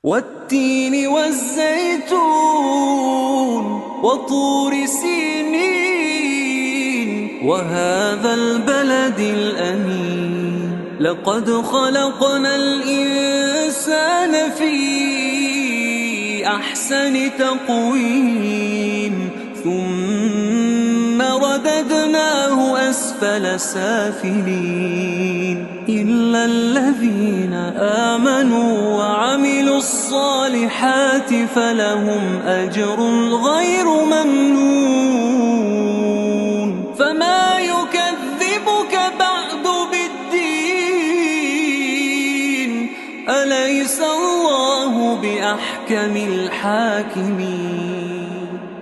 والتين والزيتون وطور سينين وهذا البلد الأمين. لقد خلقنا الإنسان في أحسن تقويم ثم رددناه أسفل سافلين إلا الذين آمنوا وعملوا الصالحات فلهم أجر غير ممنون. فما يكذبك بعد بالدين؟ أليس الله بأحكم الحاكمين؟